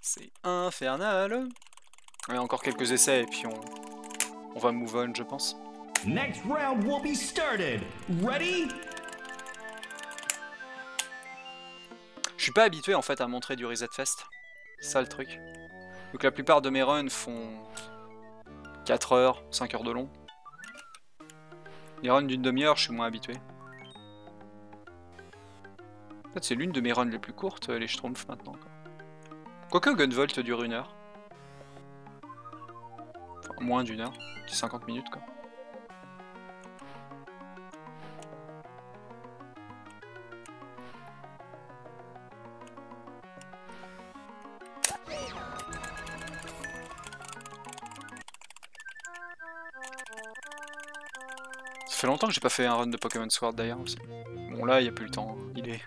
C'est infernal. Ouais, encore quelques essais et puis on va move on, je pense. Next round will be started. Ready? Je suis pas habitué en fait à montrer du Reset Fest. C'est ça le truc. Donc la plupart de mes runs font 4 heures, 5 heures de long. Les runs d'une demi-heure, je suis moins habitué. En fait, c'est l'une de mes runs les plus courtes, les Schtroumpfs maintenant. Quoi. Quoique Gunvolt dure 1 heure. Enfin, moins d'1 heure. 50 minutes quoi. Ça fait longtemps que j'ai pas fait un run de Pokémon Sword d'ailleurs aussi. Bon là, il n'y a plus le temps. Il est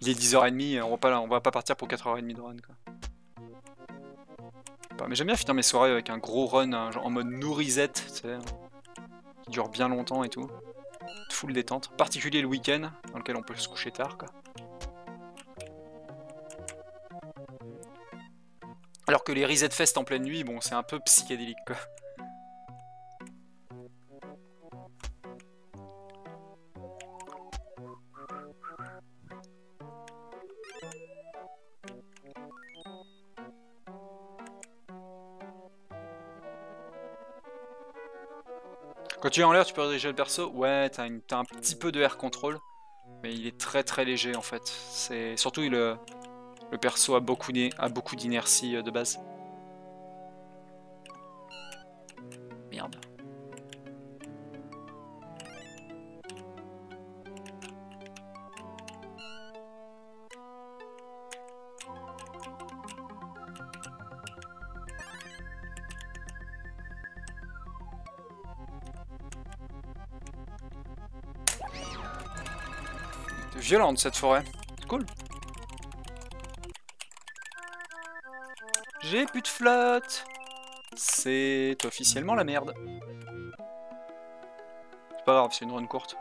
10h30, on va pas partir pour 4h30 de run quoi. Mais j'aime bien finir mes soirées avec un gros run genre en mode no reset, tu sais, qui dure bien longtemps et tout. Full détente. En particulier le week-end, dans lequel on peut se coucher tard quoi. Alors que les Reset Fest en pleine nuit, bon c'est un peu psychédélique quoi. Quand tu es en l'air, tu peux rediriger le perso. Ouais, t'as un petit peu de air control, mais il est très léger en fait. C'est surtout le perso a beaucoup d'inertie de base. Merde. C'est violente cette forêt. C'est cool. J'ai plus de flotte. C'est officiellement la merde. C'est pas grave, c'est une run courte.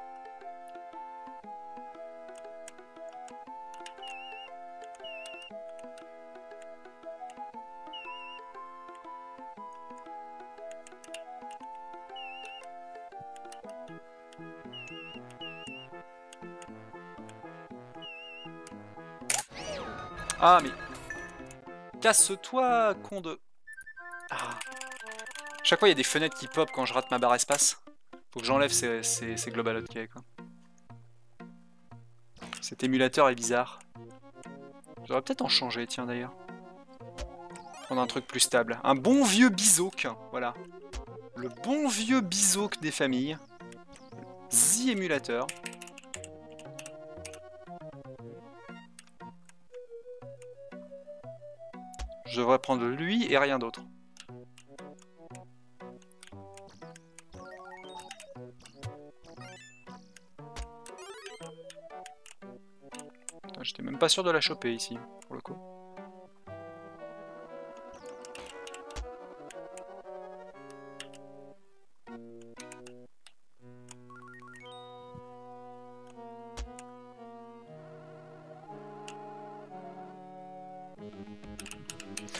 Ah mais... Casse-toi, con de... Ah. Chaque fois il y a des fenêtres qui pop quand je rate ma barre espace. Faut que j'enlève ces global hotkey quoi. Cet émulateur est bizarre. J'aurais peut-être en changer, tiens d'ailleurs. Prendre un truc plus stable. Un bon vieux Bizouk, voilà. Le bon vieux Bizouk des familles. The émulateur. Je devrais prendre lui et rien d'autre. J'étais même pas sûr de la choper ici, pour le coup.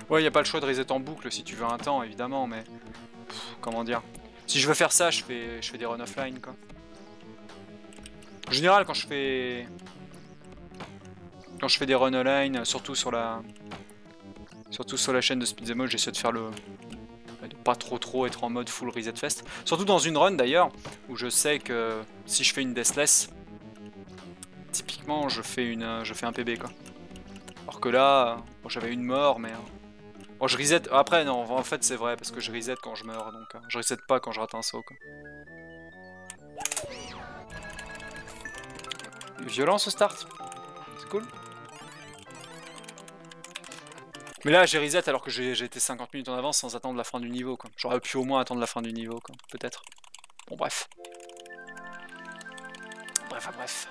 Ouais, y a pas le choix de reset en boucle si tu veux un temps, évidemment, mais... comment dire? Si je veux faire ça, je fais des runs offline, quoi. En général, quand je fais des runs online, surtout sur la chaîne de Speedzemo, j'essaie de faire de pas trop être en mode full reset fest. Surtout dans une run d'ailleurs, où je sais que si je fais une deathless, typiquement je fais un PB quoi. Alors que là, bon, j'avais une mort, mais bon, je reset. Après non, en fait c'est vrai parce que je reset quand je meurs, donc je reset pas quand je rate un saut quoi. Violent ce start, c'est cool. Mais là j'ai reset alors que j'ai été 50 minutes en avance sans attendre la fin du niveau quoi. J'aurais pu au moins attendre la fin du niveau quoi, peut-être. Bon bref. Bref.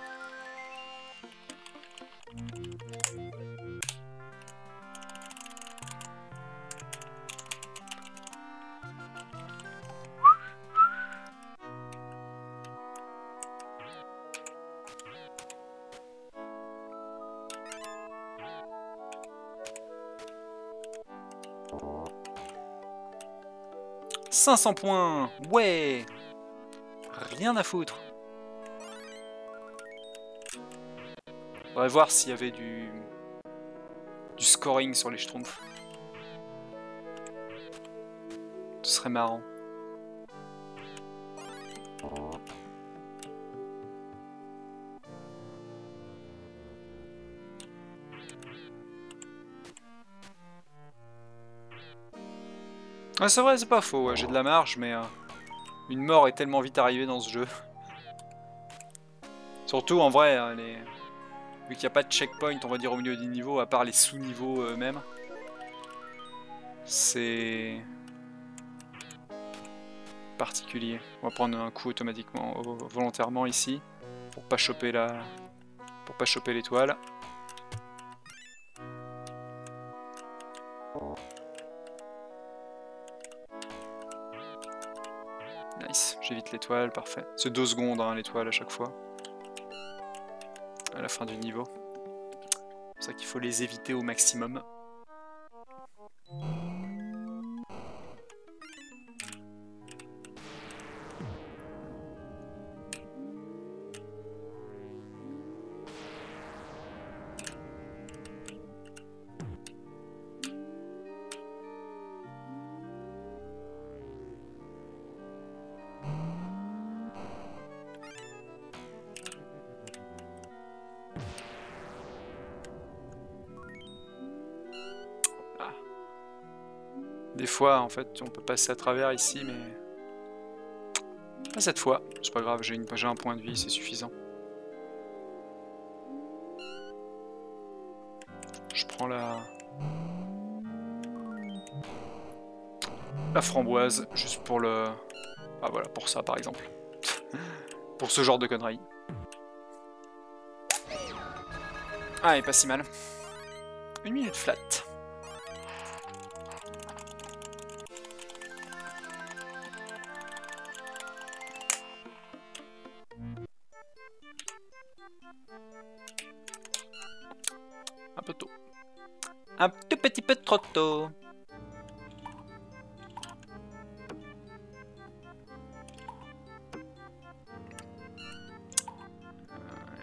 « 500 points. Ouais. Rien à foutre. On va voir s'il y avait du scoring sur les Schtroumpfs. Ce serait marrant. Ah, c'est vrai, c'est pas faux, ouais, j'ai de la marge, mais une mort est tellement vite arrivée dans ce jeu. Surtout en vrai, hein, vu qu'il n'y a pas de checkpoint, on va dire, au milieu du niveau, à part les sous-niveaux eux-mêmes. C'est particulier. On va prendre un coup automatiquement, volontairement ici, pour pas choper l'étoile. Nice, j'évite l'étoile, parfait. C'est 2 secondes hein, l'étoile à chaque fois. À la fin du niveau. C'est pour ça qu'il faut les éviter au maximum. Des fois, en fait, on peut passer à travers ici, mais... Pas cette fois. C'est pas grave, j'ai un point de vie, c'est suffisant. Je prends la framboise, juste pour le... Ah voilà, pour ça, par exemple. Pour ce genre de conneries. Ah, il est pas si mal. 1 minute flat. Un peu tôt. Un tout petit peu trop tôt.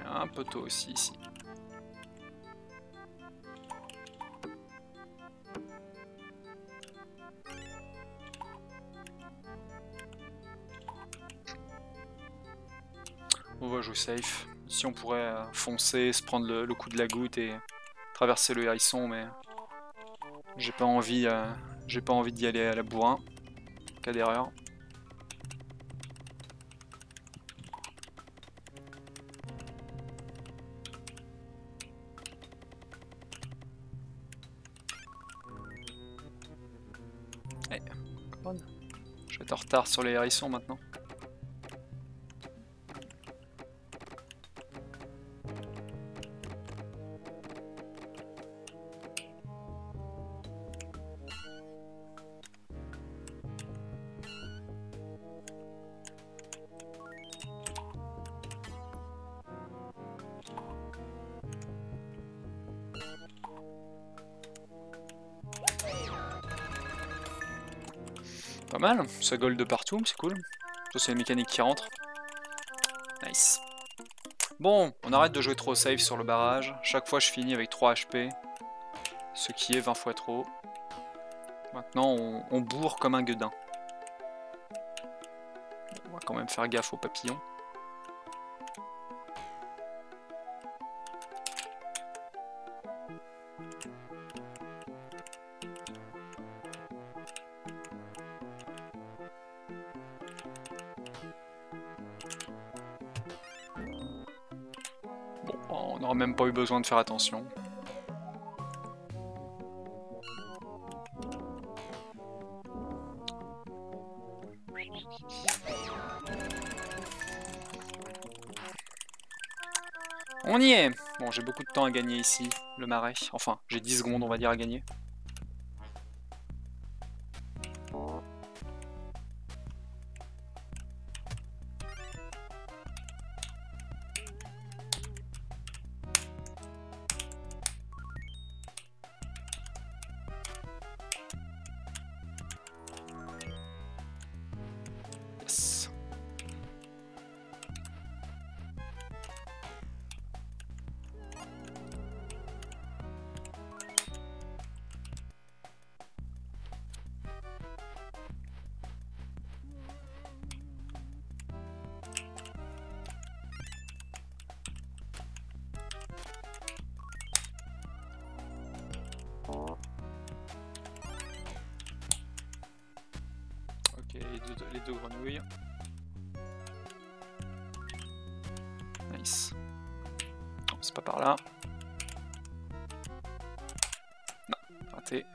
Un peu tôt aussi ici. On va jouer safe. Ici on pourrait foncer, se prendre le coup de la goutte et traverser le hérisson, mais j'ai pas envie d'y aller à la bourrin. Cas d'erreur. Hey, je vais être en retard sur les hérissons maintenant. Pas mal, ça gold de partout, c'est cool. Ça c'est une mécanique qui rentre. Nice. Bon, on arrête de jouer trop safe sur le barrage. Chaque fois je finis avec 3 HP. Ce qui est 20 fois trop. Maintenant on bourre comme un gueudin. On va quand même faire gaffe aux papillons. On n'aura même pas eu besoin de faire attention. On y est! Bon, j'ai beaucoup de temps à gagner ici, le marais. Enfin, j'ai 10 secondes, on va dire, à gagner. Ok, les deux grenouilles. Nice. Non, c'est pas par là. Non, raté.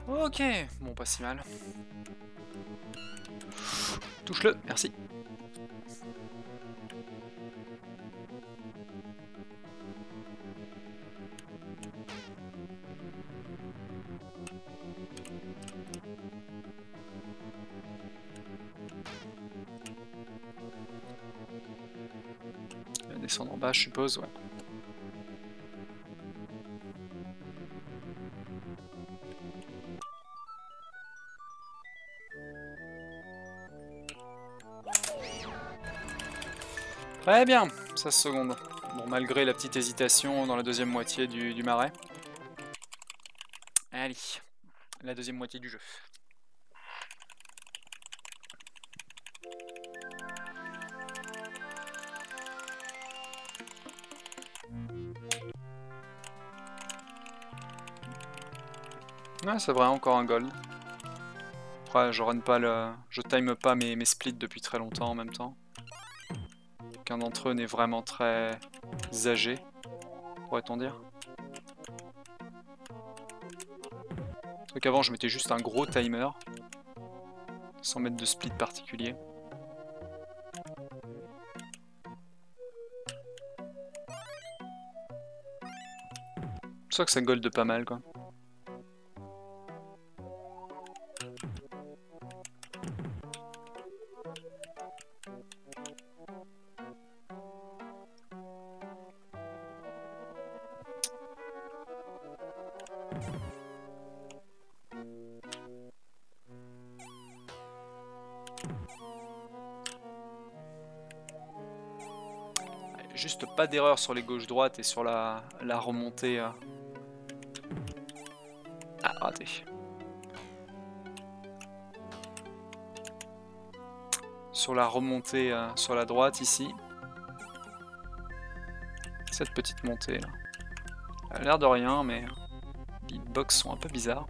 Ok, bon, pas si mal. Touche-le, merci. Il va descendre en bas, je suppose, ouais. Très bien, 16 secondes. Bon, malgré la petite hésitation dans la deuxième moitié du marais. Allez, la deuxième moitié du jeu. Ouais, c'est vrai, encore un gold. Après, je time pas mes splits depuis très longtemps en même temps. Aucun d'entre eux n'est vraiment très âgé, pourrait-on dire. Donc avant, je mettais juste un gros timer, sans mettre de split particulier. C'est ça que ça gold pas mal, quoi. Juste pas d'erreur sur les gauche-droite et sur la remontée. Ah, raté. Sur la remontée sur la droite ici. Cette petite montée là. Elle a l'air de rien, mais les hitbox sont un peu bizarres.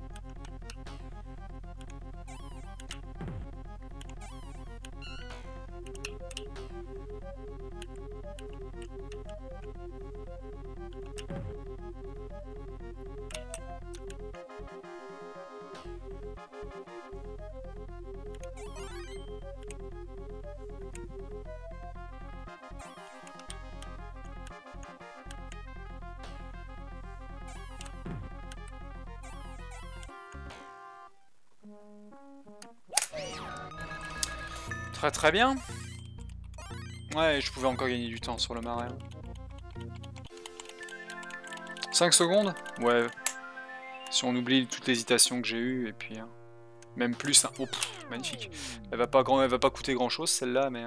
Très très bien. Ouais, je pouvais encore gagner du temps sur le marais. 5 secondes? Ouais. Si on oublie toute l'hésitation que j'ai eue, et puis... même plus, hein. Oh, pff, magnifique. Elle va pas coûter grand chose celle-là, mais...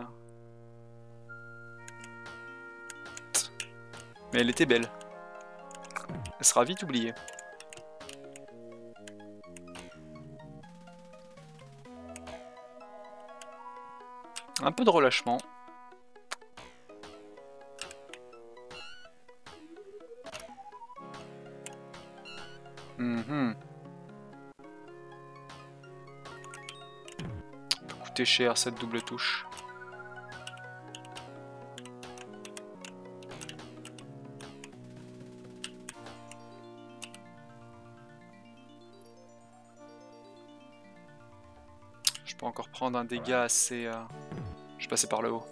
mais elle était belle. Elle sera vite oubliée. Un peu de relâchement. Peut coûter cher cette double touche. Je peux encore prendre un dégât assez... Je vais passer par le haut.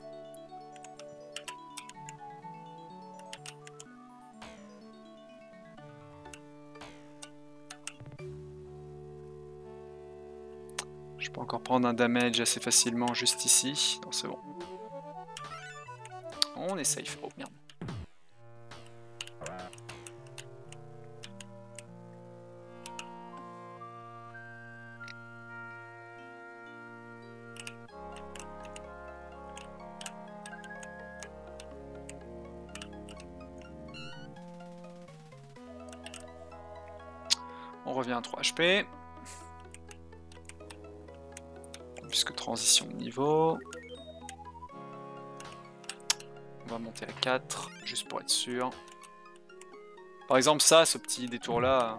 Je peux encore prendre un damage assez facilement juste ici. Non, c'est bon. On est safe. Oh merde. On revient à 3 HP. Puisque transition de niveau. On va monter à 4, juste pour être sûr. Par exemple ça, ce petit détour là,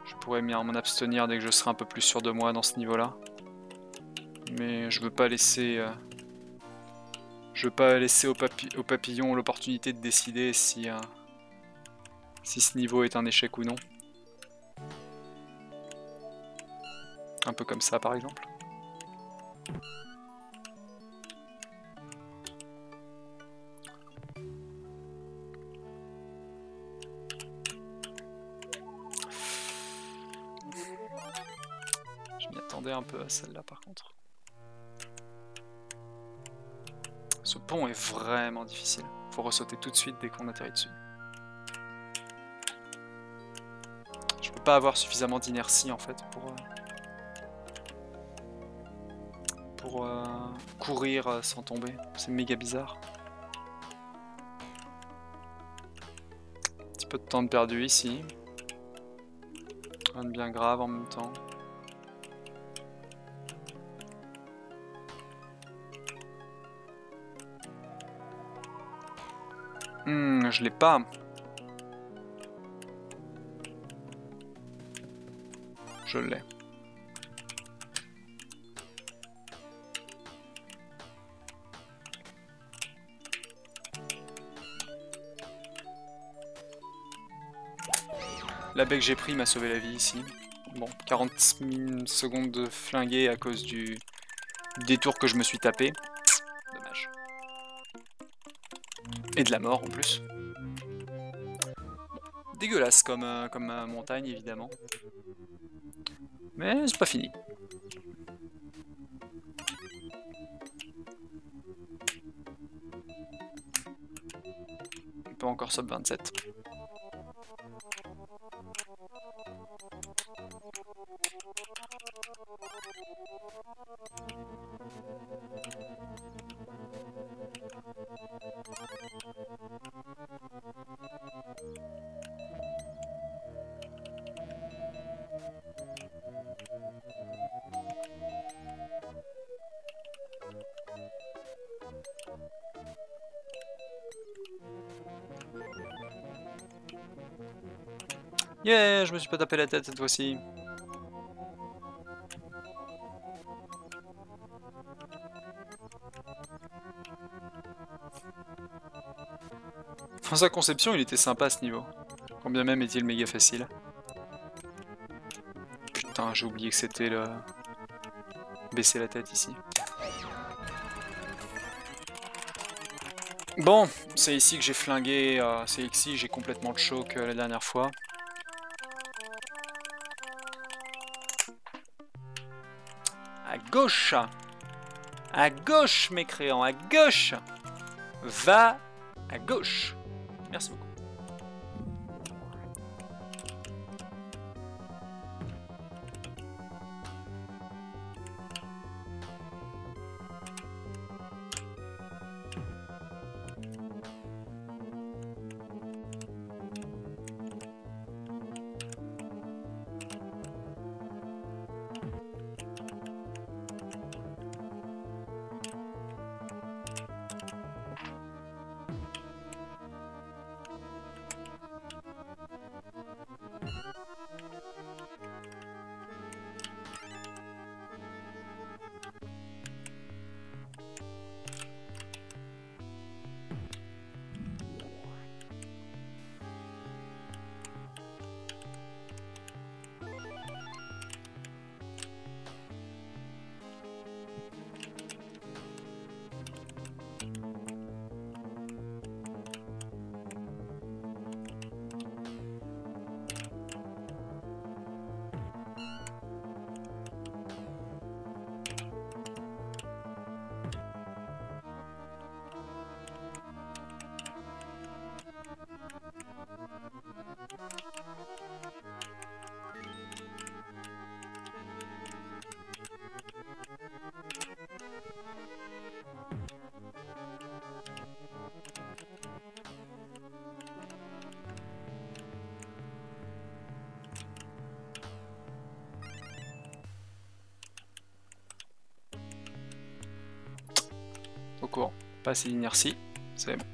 je pourrais m'en abstenir dès que je serai un peu plus sûr de moi dans ce niveau là. Mais je veux pas laisser au papillon l'opportunité de décider si ce niveau est un échec ou non. Un peu comme ça par exemple. Je m'y attendais un peu à celle-là par contre. Ce pont est vraiment difficile. Faut ressauter tout de suite dès qu'on atterrit dessus. Je peux pas avoir suffisamment d'inertie en fait pour courir sans tomber. C'est méga bizarre. Un petit peu de temps de perdu ici. Rien de bien grave en même temps. Je l'ai pas. Je l'ai. La baie que j'ai pris m'a sauvé la vie ici. Bon, 40 secondes de flingué à cause du détour que je me suis tapé. Dommage. Et de la mort en plus. Dégueulasse comme montagne évidemment. Mais c'est pas fini. On peut encore sub 27. Yeah, je me suis pas tapé la tête cette fois-ci. Dans sa conception, il était sympa ce niveau. Quand bien même est-il méga facile. Putain, j'ai oublié que c'était le... baisser la tête ici. Bon, c'est ici que j'ai flingué, c'est ici que j'ai complètement le choc la dernière fois. À gauche! À gauche, mécréant, à gauche! Va à gauche! Merci beaucoup. court. Pas assez d'inertie. C'est bon.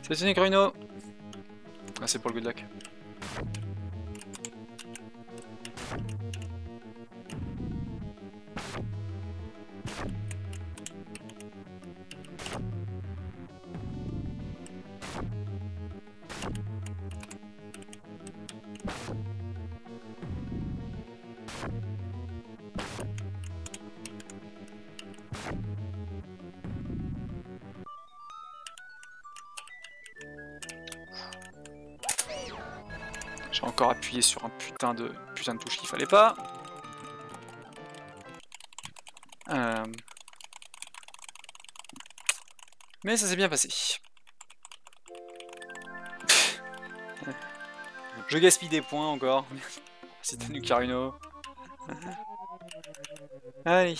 C'est une Gruno. Ah, c'est pour le good luck. J'ai encore appuyé sur un putain de touche qu'il fallait pas. Mais ça s'est bien passé. Je gaspille des points encore. C'était Lucaruno. Allez.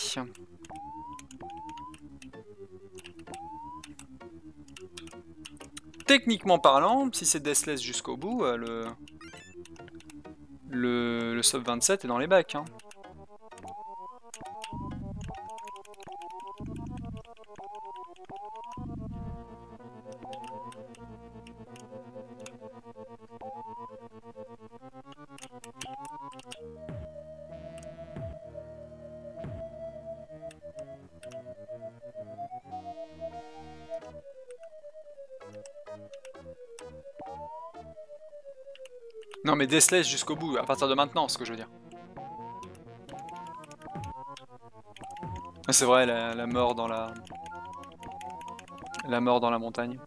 Techniquement parlant, si c'est Deathless jusqu'au bout, le sub 27 est dans les bacs. Hein. Non mais Deathless jusqu'au bout, à partir de maintenant, ce que je veux dire. Ah, c'est vrai, la mort dans la... La mort dans la montagne.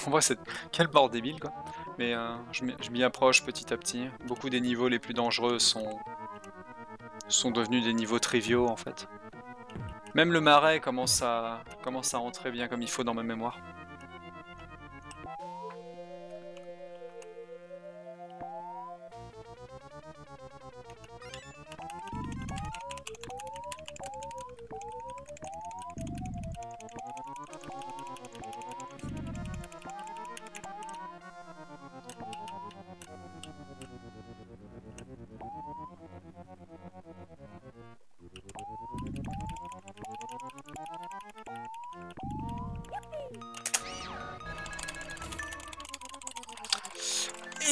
En vrai, c'est... Quelle mort débile, quoi. Mais je m'y approche petit à petit. Beaucoup des niveaux les plus dangereux sont devenus des niveaux triviaux, en fait. Même le marais commence à rentrer bien comme il faut dans ma mémoire.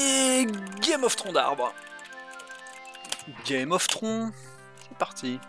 Et Game of Tronc d'arbre. Game of Tronc, c'est parti.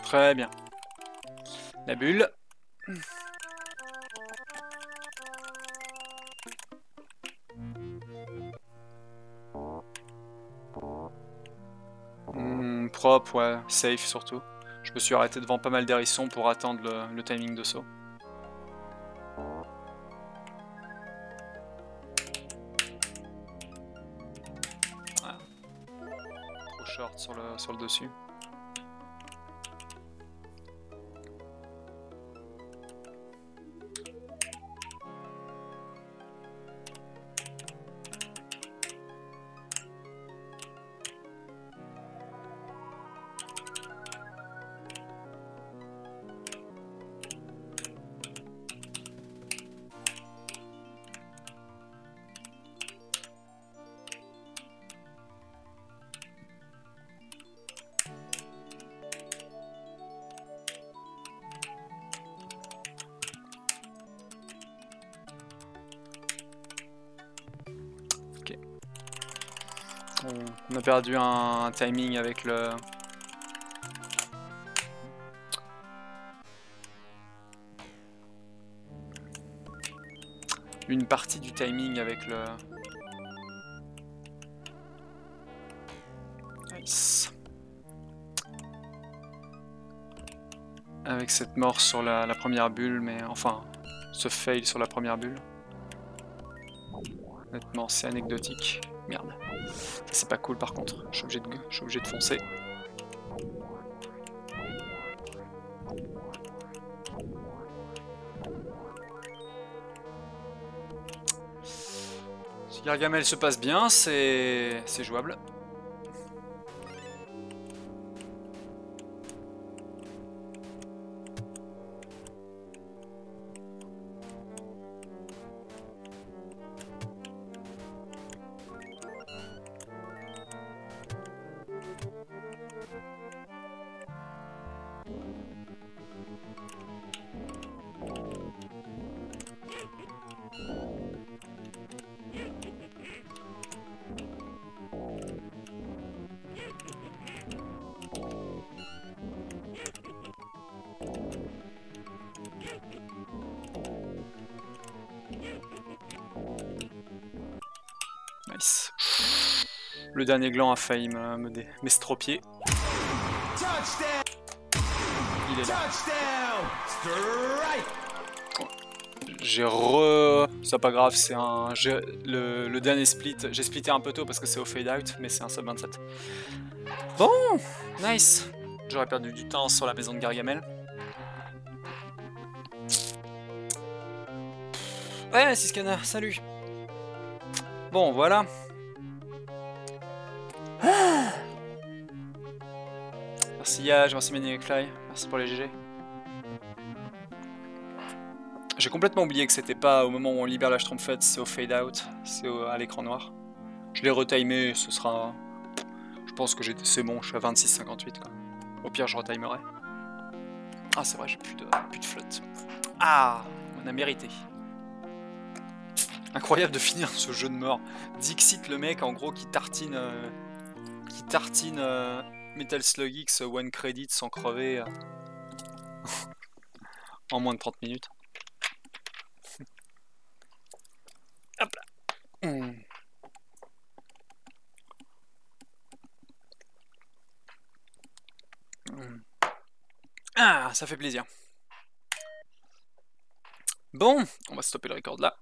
Très bien. La bulle. Propre, ouais. Safe surtout. Je me suis arrêté devant pas mal d'hérissons pour attendre le timing de saut. Voilà. Trop short sur le dessus. On a perdu un timing avec le une partie du timing avec le... Nice. Avec cette mort sur la première bulle, mais enfin, ce fail sur la première bulle. Honnêtement, c'est anecdotique. Merde. C'est pas cool par contre. Je suis obligé de foncer. Si Gargamel se passe bien, c'est jouable. Nice. Le dernier gland a failli m'estropier. Il est là. J'ai c'est pas grave, c'est un... Le dernier split, j'ai splitté un peu tôt parce que c'est au fade out, mais c'est un sub 27. Bon, nice. J'aurais perdu du temps sur la maison de Gargamel. Ouais, Siskana, salut. Bon, voilà. Merci Yaj, merci ManiacFly, merci pour les GG. J'ai complètement oublié que c'était pas au moment où on libère la Schtroumpfette, c'est au fade out, c'est à l'écran noir. Je l'ai retimé, ce sera... Je pense que c'est bon, je suis à 26,58 quoi. Au pire, je retimerai. Ah, c'est vrai, j'ai plus de flotte. Ah, on a mérité. Incroyable de finir ce jeu de mort. Dixit le mec en gros qui tartine Metal Slug X one credit sans crever en moins de 30 minutes. Hop là. Ah, ça fait plaisir. Bon, on va stopper le record là.